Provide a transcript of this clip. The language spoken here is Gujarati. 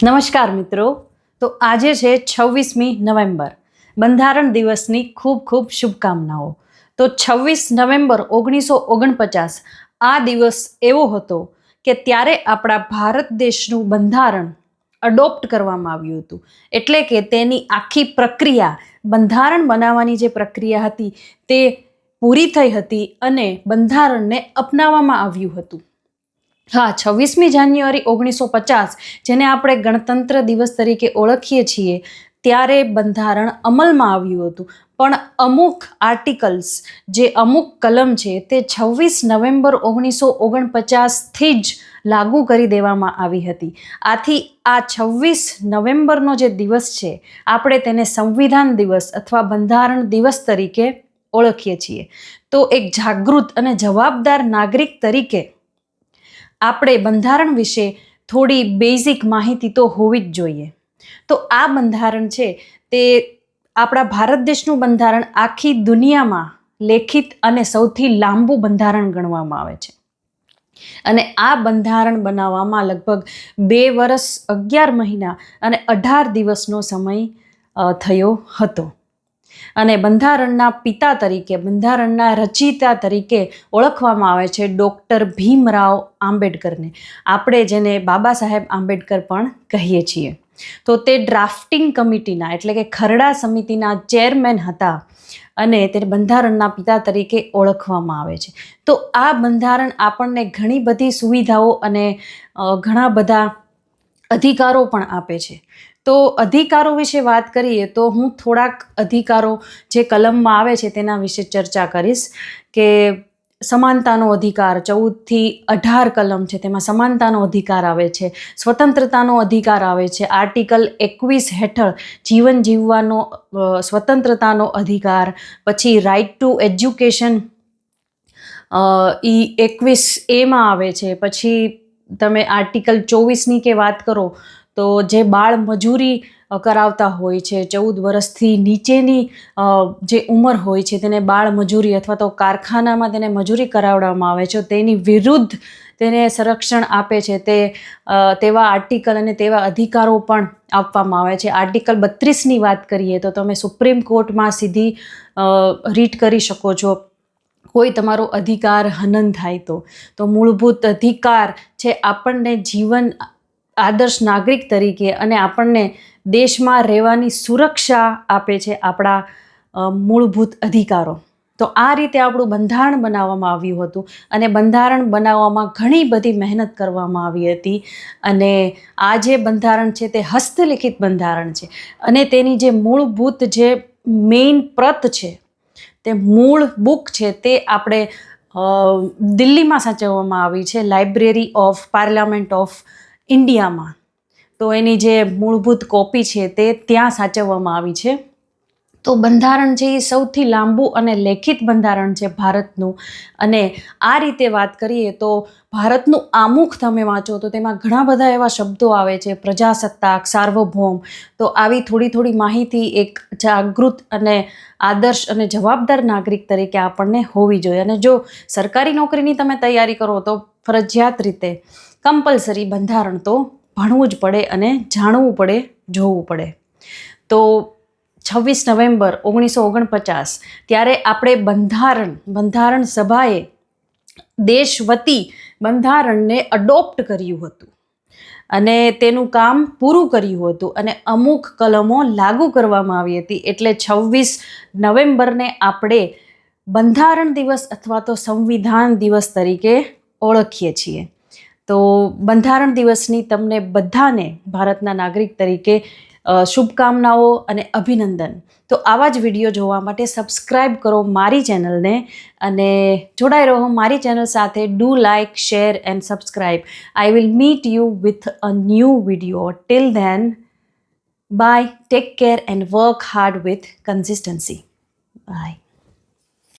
નમસ્કાર મિત્રો. તો આજે છે 26મી નવેમ્બર, બંધારણ દિવસની ખૂબ ખૂબ શુભકામનાઓ. તો 26 નવેમ્બર 1949 આ દિવસ એવો હતો કે ત્યારે આપણા ભારત દેશનું બંધારણ અડોપ્ટ કરવામાં આવ્યું હતું. એટલે કે તેની આખી પ્રક્રિયા, બંધારણ બનાવવાની જે પ્રક્રિયા હતી તે પૂરી થઈ હતી અને બંધારણને અપનાવવામાં આવ્યું હતું. હા, 26મી જાન્યુઆરી 1950, જેને આપણે ગણતંત્ર દિવસ તરીકે ઓળખીએ છીએ, ત્યારે બંધારણ અમલમાં આવ્યું હતું. પણ અમુક આર્ટિકલ્સ, જે અમુક કલમ છે, તે 26 નવેમ્બર 1949થી જ લાગુ કરી દેવામાં આવી હતી. આથી આ 26 નવેમ્બરનો જે દિવસ છે, આપણે તેને સંવિધાન દિવસ અથવા બંધારણ દિવસ તરીકે ઓળખીએ છીએ. તો એક જાગૃત અને જવાબદાર નાગરિક તરીકે આપણે બંધારણ વિશે થોડી બેઝિક માહિતી તો હોવી જ જોઈએ. તો આ બંધારણ છે તે આપણા ભારત દેશનું બંધારણ આખી દુનિયામાં લેખિત અને સૌથી લાંબુ બંધારણ ગણવામાં આવે છે. અને આ બંધારણ બનાવવામાં લગભગ 2 વર્ષ 11 મહિના અને 18 દિવસનો સમય થયો હતો. અને બંધારણના પિતા તરીકે, બંધારણના રચયિતા તરીકે ઓળખવામાં આવે છે ડૉક્ટર ભીમરાવ આંબેડકરને. આપણે જેને બાબા સાહેબ આંબેડકર પણ કહીએ છીએ. તો તે ડ્રાફ્ટિંગ કમિટીના, એટલે કે ખરડા સમિતિના ચેરમેન હતા અને તે બંધારણના પિતા તરીકે ઓળખવામાં આવે છે. તો આ બંધારણ આપણને ઘણી બધી સુવિધાઓ અને ઘણા બધા અધિકારો પણ આપે છે. તો અધિકારો વિશે વાત કરીએ તો હું થોડાક અધિકારો જે કલમમાં આવે છે તેના વિશે ચર્ચા કરીશ. કે સમાનતાનો અધિકાર 14થી 18 કલમ છે, તેમાં સમાનતાનો અધિકાર આવે છે. સ્વતંત્રતાનો અધિકાર આવે છે. આર્ટિકલ 21 હેઠળ જીવન જીવવાનો સ્વતંત્રતાનો અધિકાર. પછી right to education A 21A આવે છે. પછી તમે આર્ટિકલ 24ની કે વાત કરો તો જે બાળ મજૂરી કરાવતા હોય છે, 14 વર્ષથી નીચેની જે ઉંમર હોય છે તેને બાળ મજૂરી અથવા તો કારખાનામાં તેને મજૂરી કરાવવામાં આવે છે, તેની વિરુદ્ધ તેને સંરક્ષણ આપે છે. તેવા આર્ટિકલ અને તેવા અધિકારો પણ આપવામાં આવે છે. આર્ટિકલ 32ની વાત કરીએ તો તમે સુપ્રીમ કોર્ટમાં સીધી રીટ કરી શકો છો કોઈ તમારો અધિકાર હનન થાય તો મૂળભૂત અધિકાર છે આપણને જીવન, આદર્શ નાગરિક તરીકે, અને આપણને દેશમાં રહેવાની સુરક્ષા આપે છે આપણા મૂળભૂત અધિકારો. તો આ રીતે આપણું બંધારણ બનાવવામાં આવ્યું હતું. અને બંધારણ બનાવવામાં ઘણી બધી મહેનત કરવામાં આવી હતી. અને આ જે બંધારણ છે તે હસ્તલિખિત બંધારણ છે. અને તેની જે મૂળભૂત જે મેઇન પ્રત છે, તે મૂળ બુક છે, તે આપણે દિલ્હીમાં સાચવવામાં આવી છે, લાઇબ્રેરી ઓફ પાર્લામેન્ટ ઓફ ઇન્ડિયામાં. તો એની જે મૂળભૂત કોપી છે તે ત્યાં સાચવવામાં આવી છે. તો બંધારણ છે એ સૌથી લાંબુ અને લેખિત બંધારણ છે ભારતનું. અને આ રીતે વાત કરીએ તો ભારતનું આમુખ તમે વાંચો તો તેમાં ઘણા બધા એવા શબ્દો આવે છે, પ્રજાસત્તાક, સાર્વભૌમ. તો આવી થોડી માહિતી એક જાગૃત અને આદર્શ અને જવાબદાર નાગરિક તરીકે આપણને હોવી જોઈએ. અને જો સરકારી નોકરીની તમે તૈયારી કરો તો ફરજિયાત રીતે કમ્પલસરી બંધારણ તો ભણવું જ પડે અને જાણવું પડે, જોવું પડે. તો 26 નવેમ્બર 1949 ત્યારે આપણે બંધારણ સભાએ દેશ વતી બંધારણને અડોપ્ટ કર્યું હતું અને તેનું કામ પૂરું કર્યું હતું અને અમુક કલમો લાગુ કરવામાં આવી હતી. એટલે 26 નવેમ્બરને આપણે બંધારણ દિવસ અથવા તો સંવિધાન દિવસ તરીકે ઓળખીએ છીએ. તો બંધારણ દિવસની તમને બધાને ભારતના નાગરિક તરીકે શુભકામનાઓ અને અભિનંદન. તો આવા જ વિડીયો જોવા માટે સબસ્ક્રાઈબ કરો મારી ચેનલને અને જોડાઈ રહો મારી ચેનલ સાથે. Do like, share and subscribe. I will meet you with a new video. Till then, bye, take care and work hard with consistency. By.